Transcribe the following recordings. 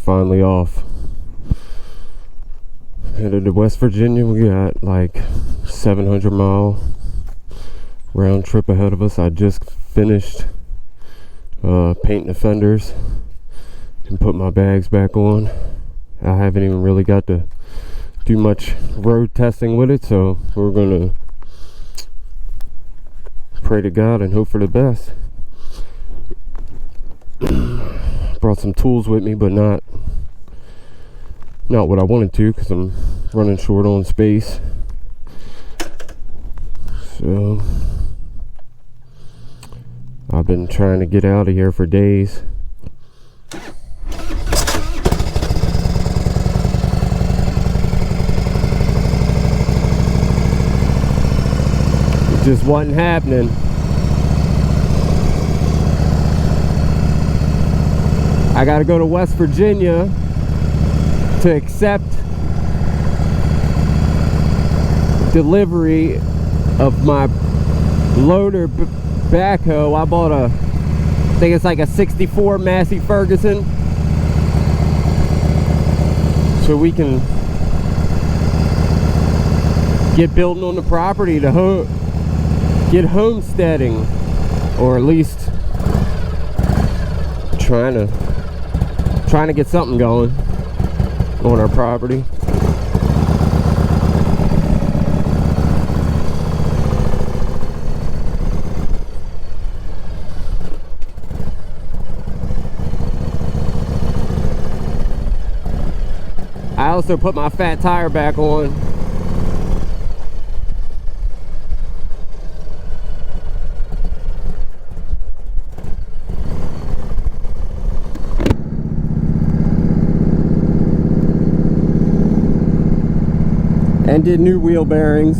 finally off. Headed to West Virginia. We got like 700-mile round trip ahead of us. I just finished painting the fenders and put my bags back on. I haven't even really got to do much road testing with it, so we're gonna pray to God and hope for the best. Brought some tools with me, but not what I wanted to, because I'm running short on space. So I've been trying to get out of here for days. It just wasn't happening. I gotta go to West Virginia to accept delivery of my loader backhoe. I bought I think it's like a 64 Massey Ferguson, so we can get building on the property to get homesteading, or at least trying to get something going on our property. I also put my fat tire back on. And did new wheel bearings.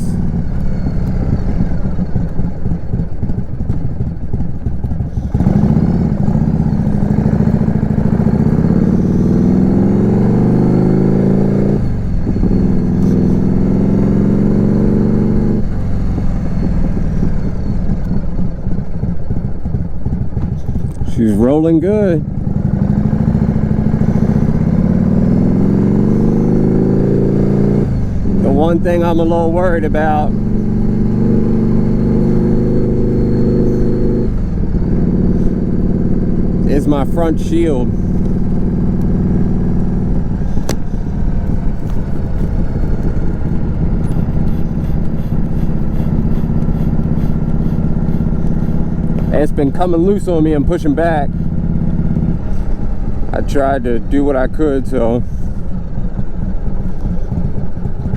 She's rolling good. One thing I'm a little worried about is my front shield. It's been coming loose on me and pushing back. I tried to do what I could, so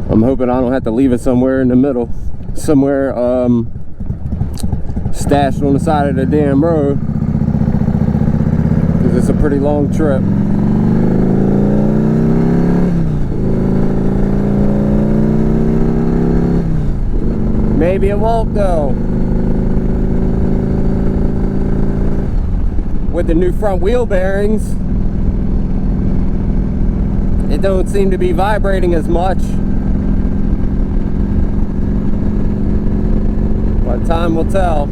I'm hoping I don't have to leave it somewhere in the middle, somewhere stashed on the side of the damn road, because it's a pretty long trip. Maybe it won't though. With the new front wheel bearings, it don't seem to be vibrating as much. But time will tell.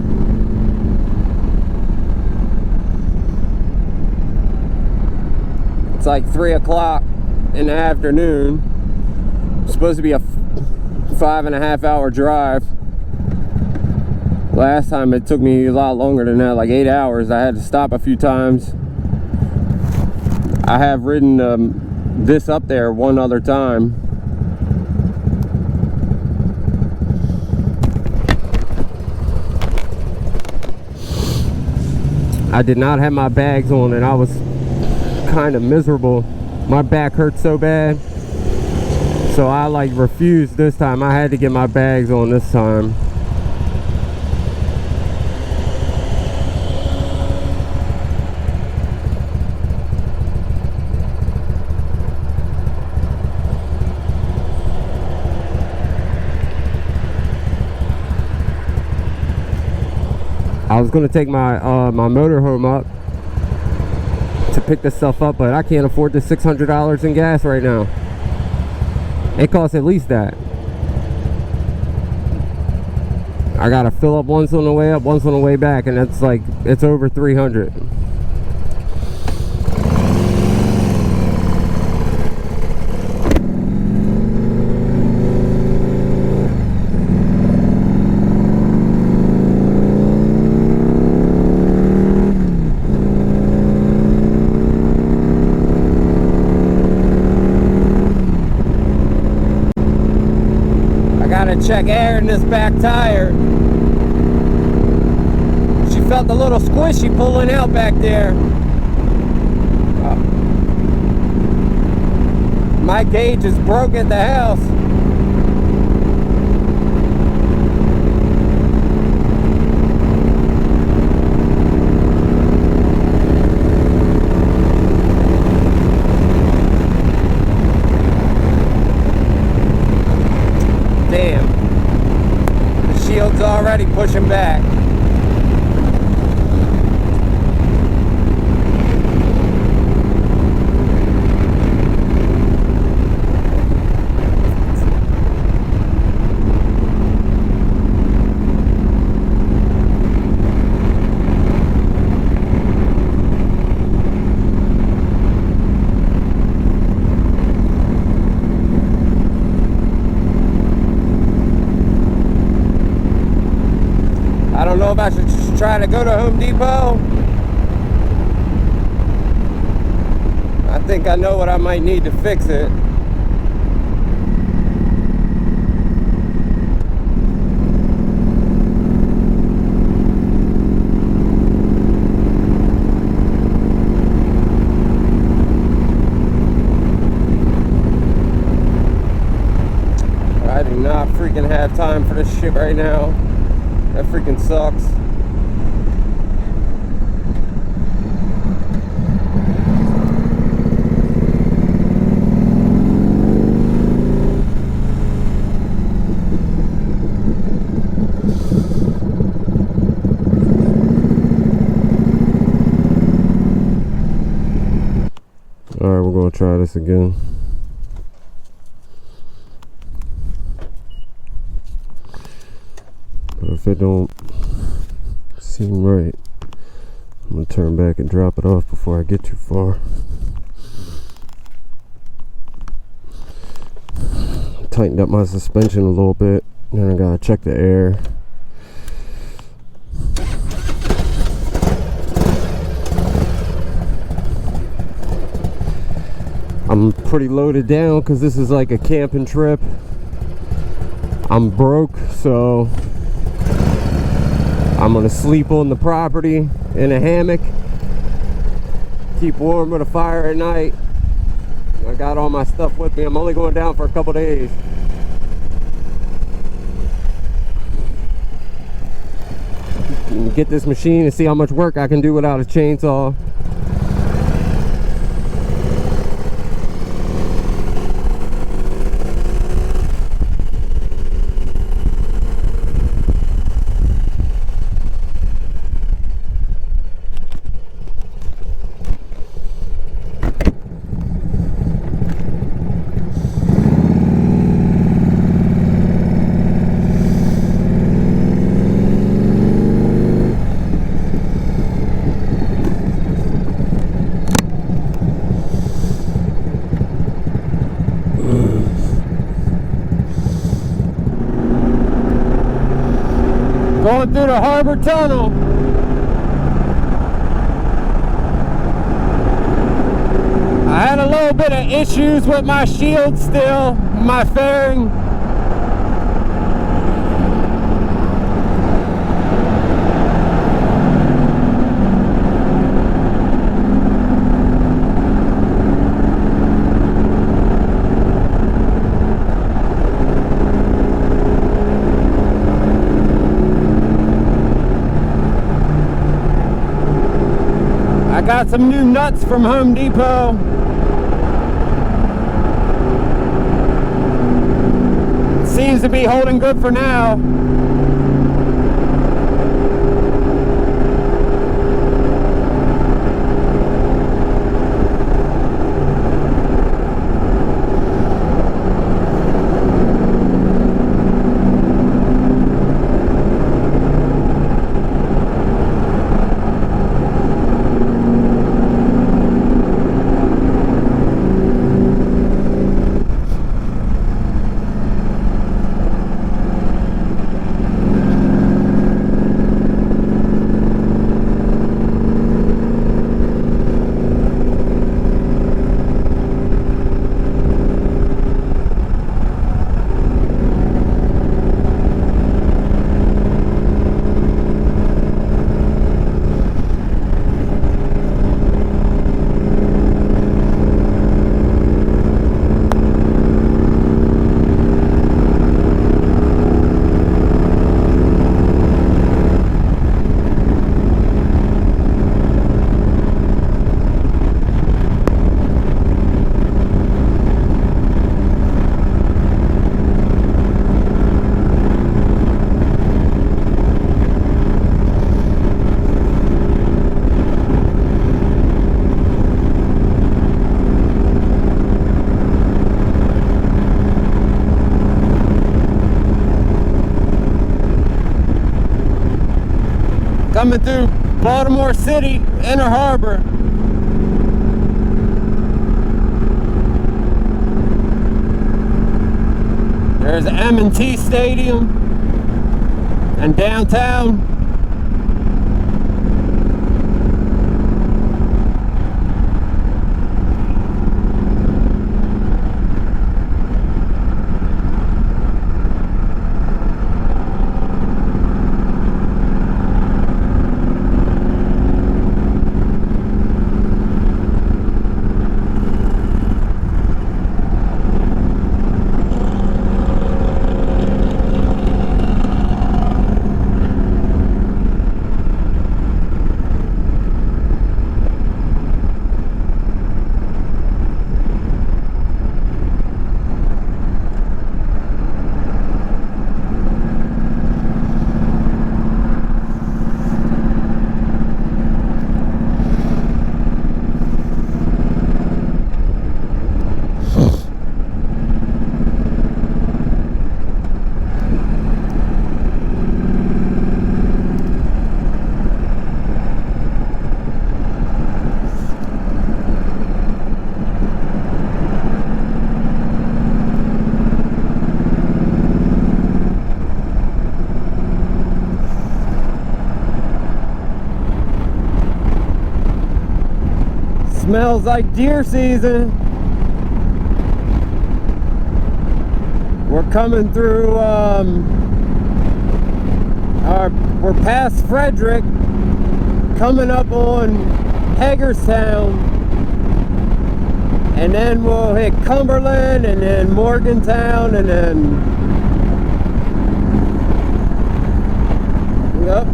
It's like 3 o'clock in the afternoon. It's supposed to be a 5.5 hour drive. Last time it took me a lot longer than that, like 8 hours. I had to stop a few times. I have ridden this up there one other time. I did not have my bags on and I was kind of miserable. My back hurt so bad. So I like refused this time. I had to get my bags on this time. I was gonna take my my motorhome up to pick this stuff up, but I can't afford the $600 in gas right now. It costs at least that. I gotta fill up once on the way up, once on the way back, and that's like, it's over $300. Gotta check air in this back tire. She felt a little squishy pulling out back there. My gauge is broke at the house. Damn. The shield's already pushing back. I don't know if I should just try to go to Home Depot. I think I know what I might need to fix it. I do not freaking have time for this shit right now. That freaking sucks. Alright, we're gonna try this again. If it don't seem right, I'm gonna turn back and drop it off before I get too far. Tightened up my suspension a little bit, then I gotta check the air. I'm pretty loaded down because this is like a camping trip. I'm broke, so I'm gonna sleep on the property in a hammock, keep warm with a fire at night. I got all my stuff with me. I'm only going down for a couple days. Get this machine and see how much work I can do without a chainsaw. Going through the harbor tunnel. I had a little bit of issues with my shield still, my fairing. I got some new nuts from Home Depot. Seems to be holding good for now. Coming through Baltimore City, Inner Harbor. There's M&T Stadium and downtown. Smells like deer season. We're coming through, we're past Frederick, coming up on Hagerstown, and then we'll hit Cumberland, and then Morgantown, and then, yep.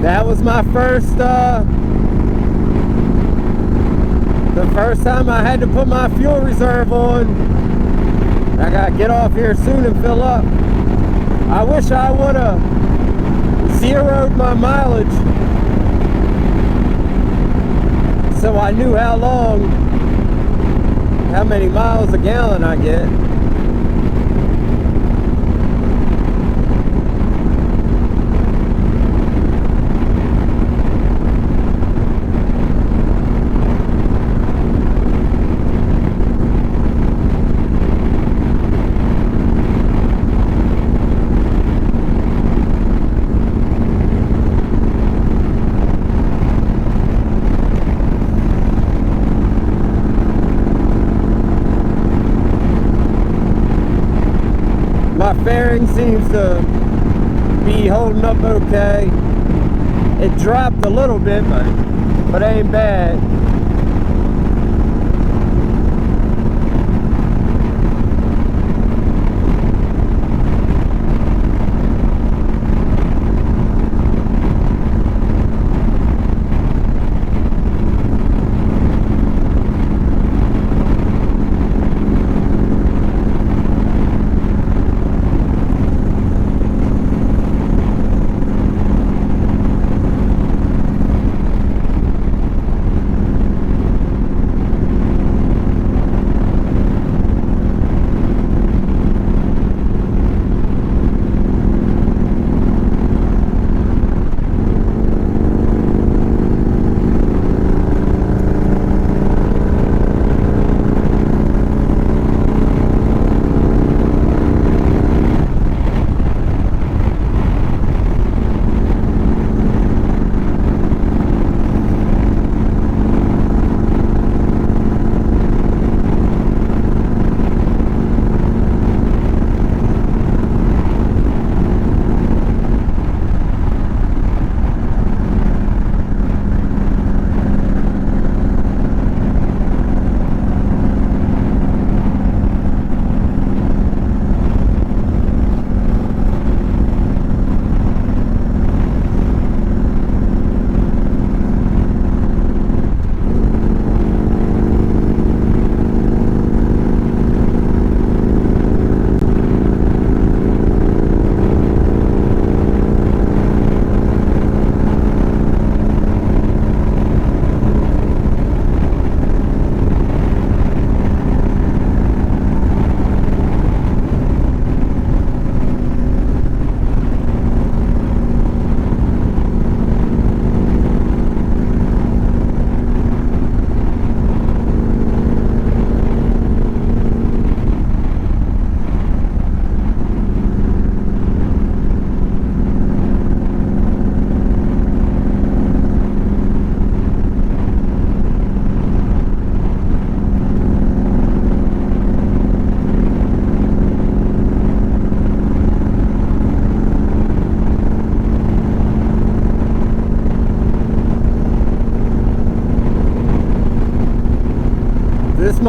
That was my first, the first time I had to put my fuel reserve on. I gotta get off here soon and fill up. I wish I would have zeroed my mileage so I knew how many miles a gallon I get. My fairing seems to be holding up okay. It dropped a little bit, but ain't bad.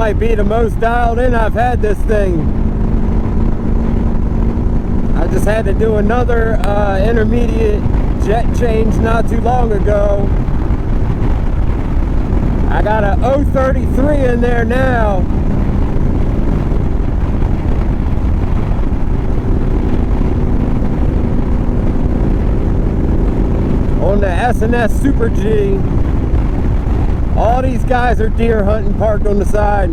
might be the most dialed in I've had this thing. I just had to do another intermediate jet change not too long ago. I got a 033 in there now. On the S&S Super G. All these guys are deer hunting parked on the side.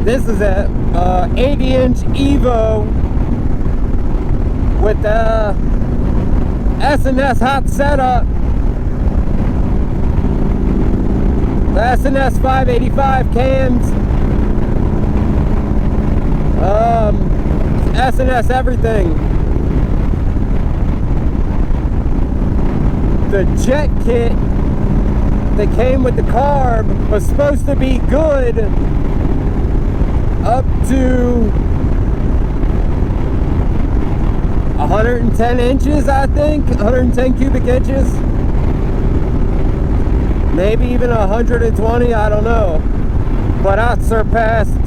This is a 80-inch Evo with the S&S Hot Set Up. The S&S 585 cams, S&S everything. The jet kit that came with the carb was supposed to be good up to 110 inches, I think, 110 cubic inches. Maybe even 120, I don't know. But I surpassed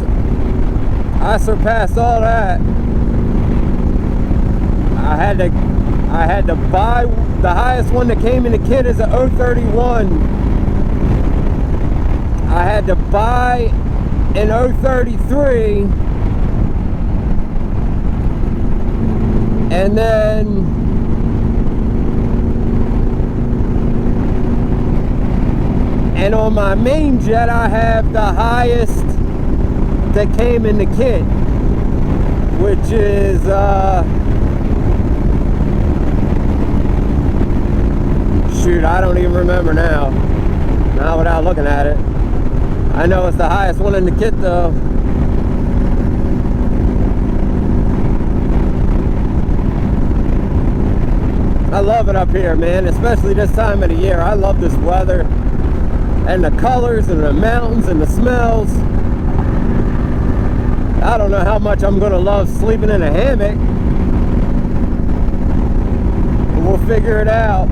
all that. I had to buy the highest one that came in the kit is a 031. I had to buy an 033, and then on my main jet I have the highest that came in the kit, which is shoot, I don't even remember now. Not without looking at it. I know it's the highest one in the kit though. I love it up here, man, especially this time of the year. I love this weather and the colors and the mountains and the smells. I don't know how much I'm gonna love sleeping in a hammock, but we'll figure it out.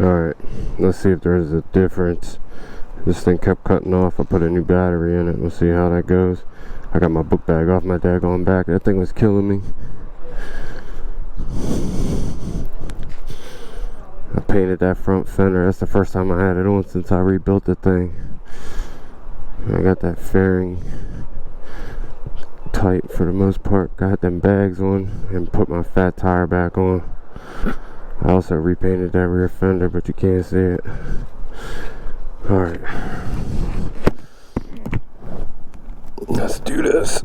Alright, let's see if there's a difference. This thing kept cutting off. I put a new battery in it. We'll see how that goes. I got my book bag off my daggone back. That thing was killing me. I painted that front fender. That's the first time I had it on since I rebuilt the thing. I got that fairing tight for the most part. Got them bags on and put my fat tire back on. I also repainted that rear fender, but you can't see it. Alright. Let's do this.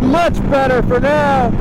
much better for now.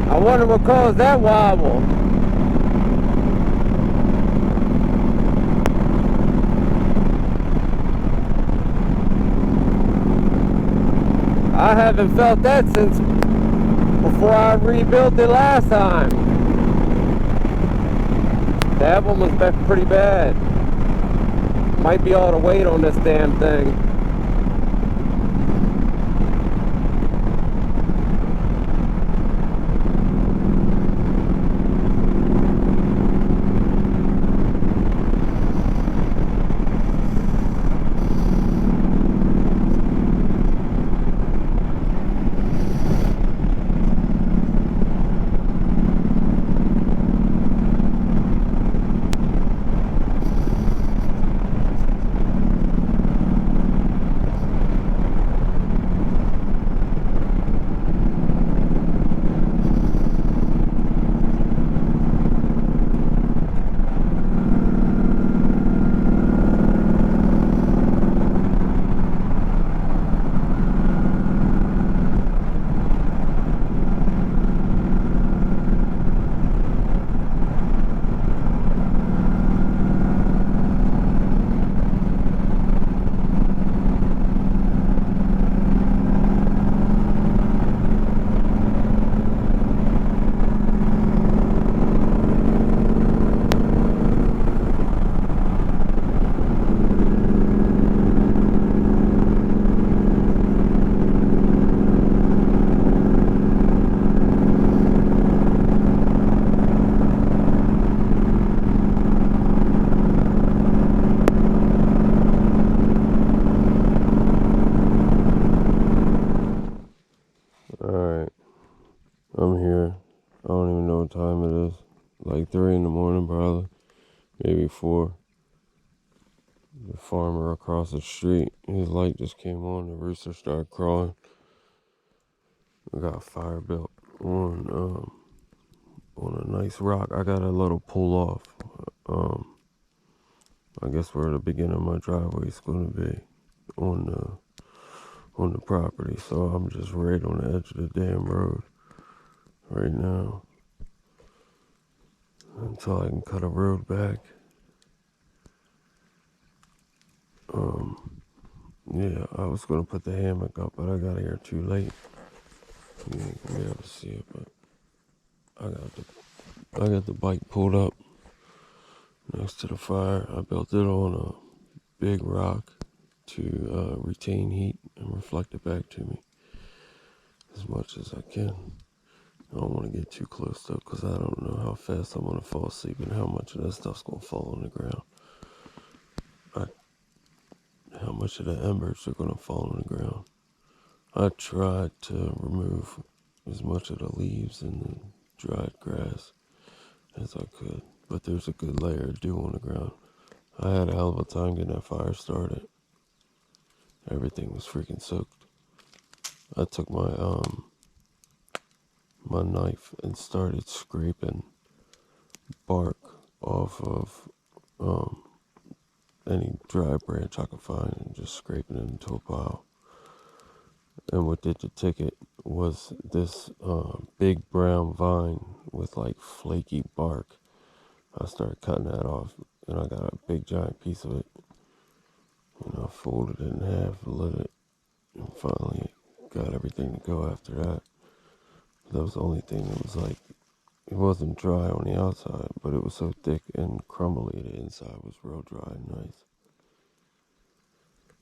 I wonder what caused that wobble. I haven't felt that since before I rebuilt it last time. That one was pretty bad. Might be all the weight on this damn thing. I'm here. I don't even know what time it is. Like 3 in the morning probably. Maybe 4. The farmer across the street, his light just came on. The rooster started crawling. We got a fire built on a nice rock. I got a little pull off. I guess where the beginning of my driveway is going to be on the property. So I'm just right on the edge of the damn road right now until I can cut a road back. Yeah, I was gonna put the hammock up, but I got here too late. You ain't gonna be able to see it, but I got the bike pulled up next to the fire. I built it on a big rock to retain heat and reflect it back to me as much as I can. I don't want to get too close though, because I don't know how fast I'm gonna fall asleep and how much of that stuff's gonna fall on the ground. How much of the embers are gonna fall on the ground. I tried to remove as much of the leaves and the dried grass as I could, but there's a good layer of dew on the ground. I had a hell of a time getting that fire started. Everything was freaking soaked. I took my my knife and started scraping bark off of any dry branch I could find and just scraping it into a pile. And what did the ticket was this big brown vine with like flaky bark. I started cutting that off, and I got a big giant piece of it. I folded it in half, lit it, and finally got everything to go after that. That was the only thing that was like, it wasn't dry on the outside, but it was so thick and crumbly, the inside was real dry and nice.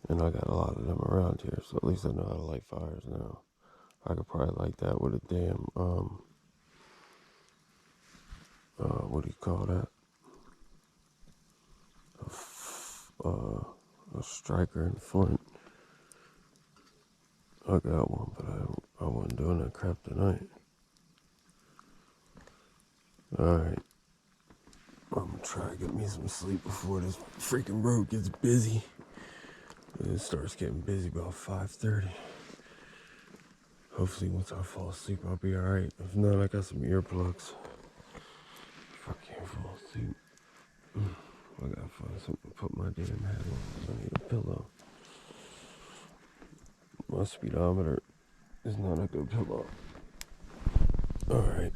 And I got a lot of them around here, so at least I know how to light fires now. I could probably light that with a damn, what do you call that? A striker and flint. I got one, but I wasn't doing that crap tonight. Alright. I'm gonna try to get me some sleep before this freaking road gets busy. It starts getting busy about 5:30. Hopefully once I fall asleep I'll be alright. If not, I got some earplugs. If I can't fall asleep, I gotta find something to put my damn head on. I need a pillow. My speedometer is not a good pillow. Alright.